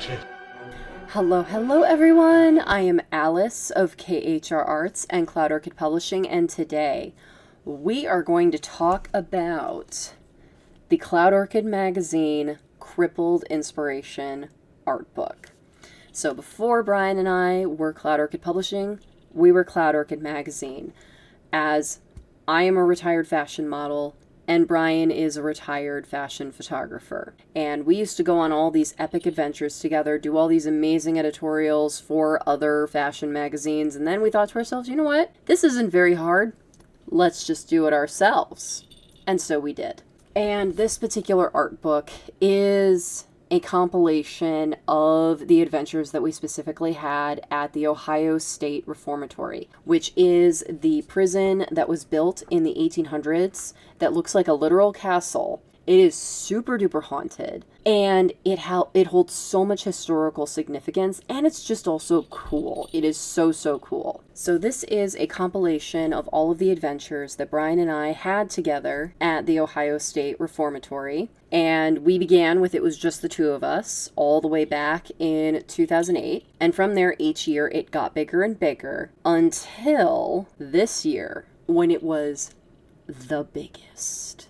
Orchid. Hello everyone! I am Alice of KHR Arts and Cloud Orchid Publishing, and today we are going to talk about the Cloud Orchid magazine Crippled Inspiration art book. So before Bryan and I were Cloud Orchid Publishing, we were Cloud Orchid magazine, as I am a retired fashion model and Bryan is a retired fashion photographer. And we used to go on all these epic adventures together, do all these amazing editorials for other fashion magazines, and then we thought to ourselves, you know what? This isn't very hard. Let's just do it ourselves. And so we did. And this particular art book is a compilation of the adventures that we specifically had at the Ohio State Reformatory, which is the prison that was built in the 1800s that looks like a literal castle. It is super duper haunted, and it holds so much historical significance, and it's just also cool. It is so cool. So this is a compilation of all of the adventures that Bryan and I had together at the Ohio State Reformatory, and we began with it was just the two of us all the way back in 2008, and from there each year it got bigger and bigger until this year when it was the biggest.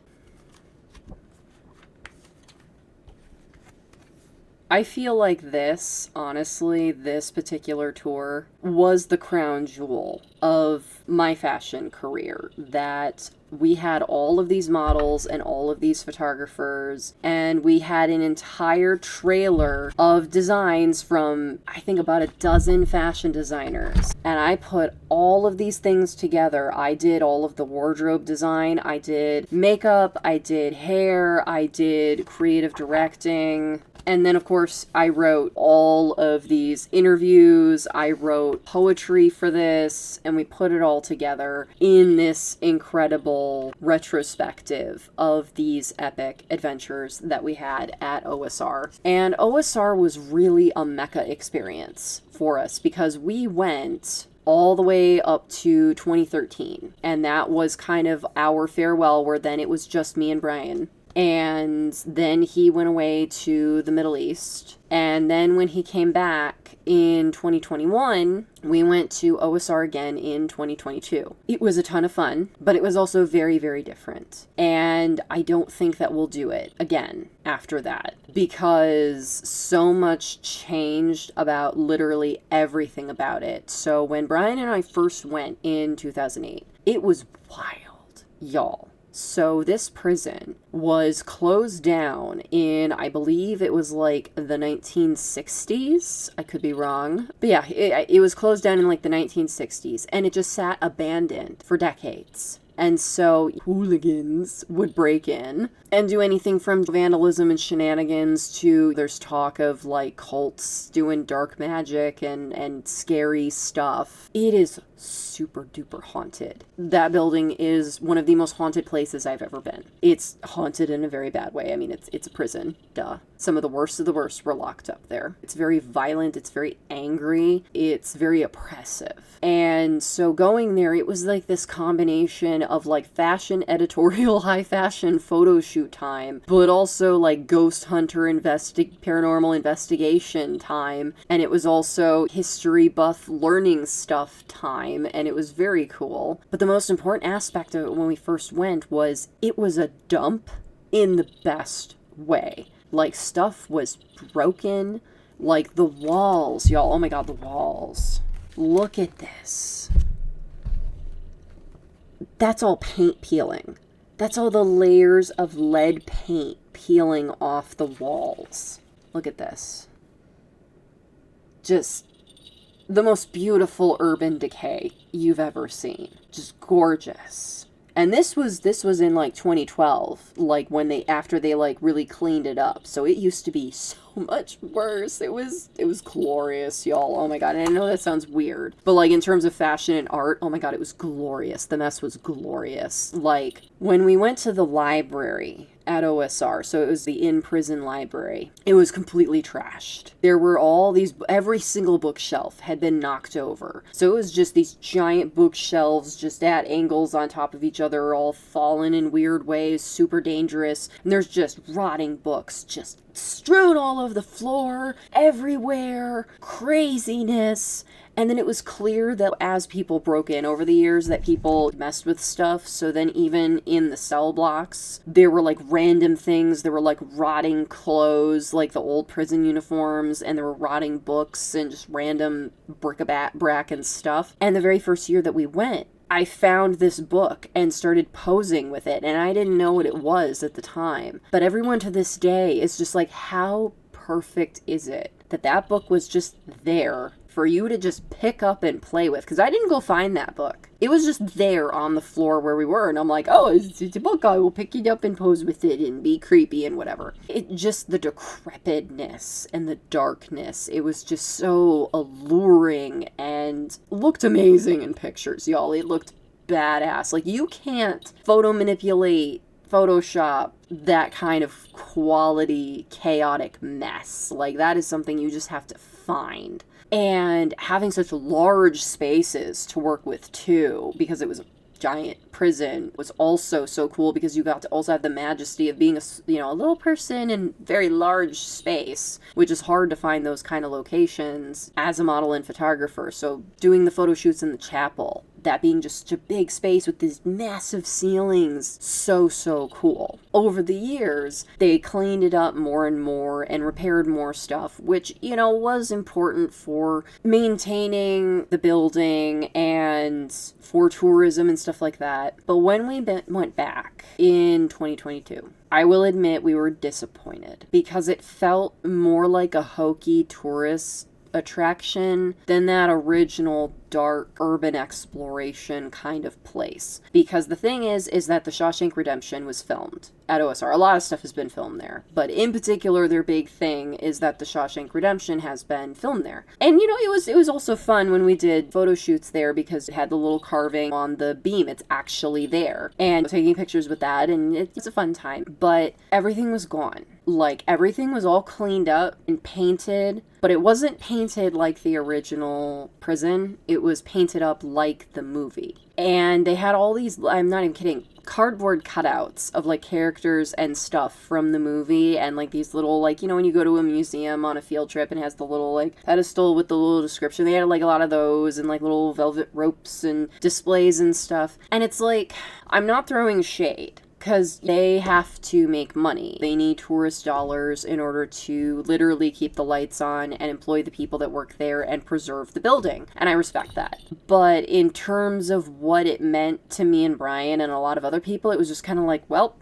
I feel like this, honestly, this particular tour was the crown jewel of my fashion career, that we had all of these models and all of these photographers, and we had an entire trailer of designs from, I think, about a dozen fashion designers. And I put all of these things together. I did all of the wardrobe design, I did makeup, I did hair, I did creative directing. And then, of course, I wrote all of these interviews, I wrote poetry for this, and we put it all together in this incredible retrospective of these epic adventures that we had at OSR. And OSR was really a mecca experience for us because we went all the way up to 2013, and that was kind of our farewell, where then it was just me and Bryan. And then he went away to the Middle East. And then when he came back in 2021, we went to OSR again in 2022. It was a ton of fun, but it was also very different. And I don't think that we'll do it again after that, because so much changed about literally everything about it. So when Bryan and I first went in 2008, it was wild, y'all. So this prison was closed down in, I believe it was like the 1960s. I could be wrong. But yeah, it was closed down in like the 1960s, and it just sat abandoned for decades. And so hooligans would break in and do anything from vandalism and shenanigans to there's talk of like cults doing dark magic and scary stuff. It is super duper haunted. That building is one of the most haunted places I've ever been. It's haunted in a very bad way. I mean, it's a prison, duh. Some of the worst were locked up there. It's very violent, it's very angry, it's very oppressive. And so going there, it was like this combination of like fashion editorial, high fashion photo shoot time, but also like ghost hunter paranormal investigation time. And it was also history buff learning stuff time. And it was very cool. But the most important aspect of it when we first went was it was a dump in the best way. Like, stuff was broken. Like, the walls, y'all. Oh my god, the walls. Look at this. That's all paint peeling. That's all the layers of lead paint peeling off the walls. Look at this. Just the most beautiful urban decay you've ever seen. Just gorgeous. And this was in like 2012, like after they like really cleaned it up. So it used to be so much worse. It was glorious, y'all. Oh my god. And I know that sounds weird, but like in terms of fashion and art, oh my god, it was glorious. The mess was glorious. Like when we went to the library at OSR, so it was the in-prison library, it was completely trashed. There were every single bookshelf had been knocked over. So it was just these giant bookshelves just at angles on top of each other, all fallen in weird ways, super dangerous. And there's just rotting books just strewn all over the floor, everywhere, craziness. And then it was clear that as people broke in over the years that people messed with stuff. So then even in the cell blocks, there were like random things. There were like rotting clothes, like the old prison uniforms, and there were rotting books and just random bric-a-brac and stuff. And the very first year that we went, I found this book and started posing with it, and I didn't know what it was at the time. But everyone to this day is just like, how perfect is it that that book was just there for you to just pick up and play with? Because I didn't go find that book. It was just there on the floor where we were, and I'm like, oh, it's a book. I will pick it up and pose with it and be creepy and whatever. It just, the decrepitness and the darkness, it was just so alluring and looked amazing in pictures, y'all. It looked badass. Like, you can't photo manipulate, Photoshop that kind of quality, chaotic mess. Like, that is something you just have to find. And having such large spaces to work with too, because it was a giant prison, was also so cool, because you got to also have the majesty of being a little person in very large space, which is hard to find those kind of locations as a model and photographer. So doing the photo shoots in the chapel, that being just such a big space with these massive ceilings, so cool. Over the years, they cleaned it up more and more and repaired more stuff, which, was important for maintaining the building and for tourism and stuff like that. But when we went back in 2022, I will admit we were disappointed, because it felt more like a hokey tourist attraction than that original dark urban exploration kind of place. Because the thing is that the Shawshank Redemption was filmed at OSR. A lot of stuff has been filmed there, but in particular their big thing is that the Shawshank Redemption has been filmed there. And it was also fun when we did photo shoots there, because it had the little carving on the beam. It's actually there, and taking pictures with that, and it's a fun time. But everything was gone. Like, everything was all cleaned up and painted, but it wasn't painted like the original prison. It was painted up like the movie. And they had all these, I'm not even kidding, cardboard cutouts of like characters and stuff from the movie, and like these little, like, when you go to a museum on a field trip and it has the little like pedestal with the little description, they had like a lot of those, and like little velvet ropes and displays and stuff. And it's like, I'm not throwing shade, because they have to make money. They need tourist dollars in order to literally keep the lights on and employ the people that work there and preserve the building. And I respect that. But in terms of what it meant to me and Bryan and a lot of other people, it was just kind of like, well,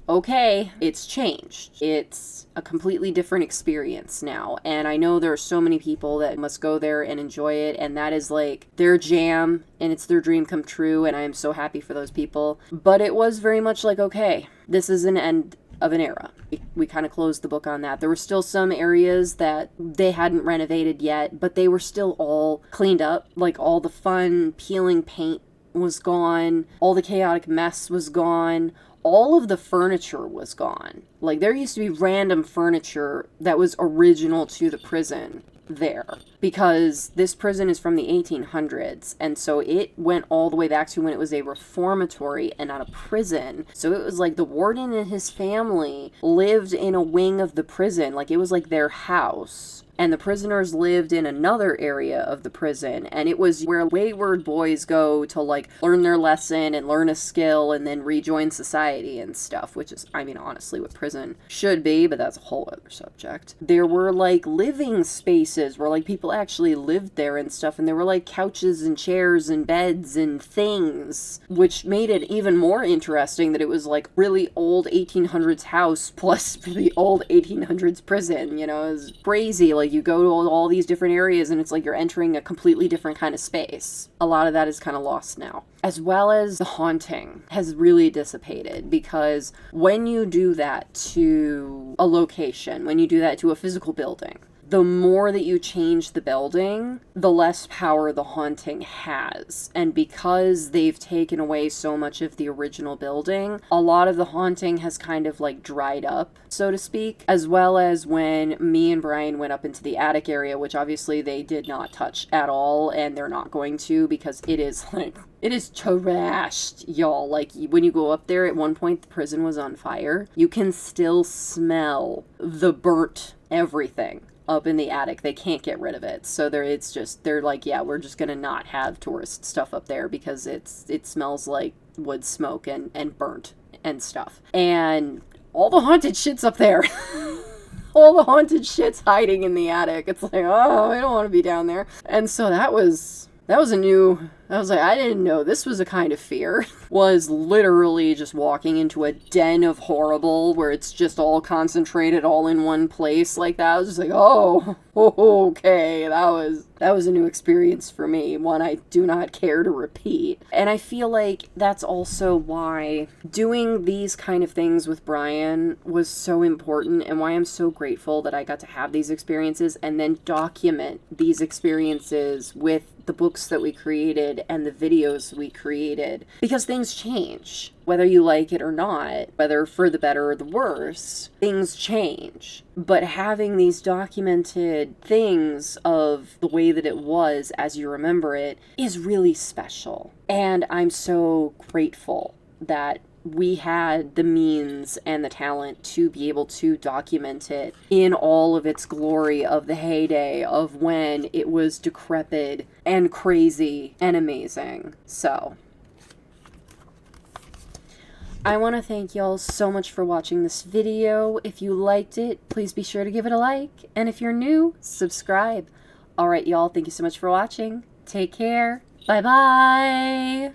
okay, it's changed. It's a completely different experience now. And I know there are so many people that must go there and enjoy it, and that is like their jam, and it's their dream come true, and I am so happy for those people. But it was very much like, okay, this is an end of an era. We kind of closed the book on that. There were still some areas that they hadn't renovated yet, but they were still all cleaned up. Like, all the fun peeling paint was gone, all the chaotic mess was gone, all of the furniture was gone. Like, there used to be random furniture that was original to the prison there, because this prison is from the 1800s, and so it went all the way back to when it was a reformatory and not a prison. So it was like the warden and his family lived in a wing of the prison, like it was like their house. And the prisoners lived in another area of the prison, and it was where wayward boys go to like learn their lesson and learn a skill and then rejoin society and stuff, which is, I mean, honestly what prison should be, but that's a whole other subject. There were like living spaces where like people actually lived there and stuff, and there were like couches and chairs and beds and things, which made it even more interesting that it was like really old 1800s house plus the old 1800s prison. It was crazy. Like, you go to all these different areas and it's like you're entering a completely different kind of space. A lot of that is kind of lost now. As well as the haunting has really dissipated, because when you do that to a location, when you do that to a physical building, the more that you change the building, the less power the haunting has. And because they've taken away so much of the original building, a lot of the haunting has kind of like dried up, so to speak, as well as when me and Bryan went up into the attic area, which obviously they did not touch at all, and they're not going to, because it is like, it is trashed, y'all. Like, when you go up there, at one point the prison was on fire. You can still smell the burnt everything up in the attic. They can't get rid of it. So they're like, yeah, we're just gonna not have tourist stuff up there because it smells like wood smoke and burnt and stuff. And all the haunted shit's up there. All the haunted shit's hiding in the attic. It's like, oh, I don't want to be down there. And so that was a new, I was like, I didn't know this was a kind of fear. Was literally just walking into a den of horrible where it's just all concentrated all in one place like that. I was just like, oh, okay, that was a new experience for me, one I do not care to repeat. And I feel like that's also why doing these kind of things with Bryan was so important, and why I'm so grateful that I got to have these experiences and then document these experiences with the books that we created and the videos we created, because things change, whether you like it or not, whether for the better or the worse, things change. But having these documented things of the way that it was as you remember it is really special. And I'm so grateful that we had the means and the talent to be able to document it in all of its glory of the heyday of when it was decrepit and crazy and amazing. So I want to thank y'all so much for watching this video. If you liked it, please be sure to give it a like. And if you're new, subscribe. Alright, y'all, thank you so much for watching. Take care. Bye-bye.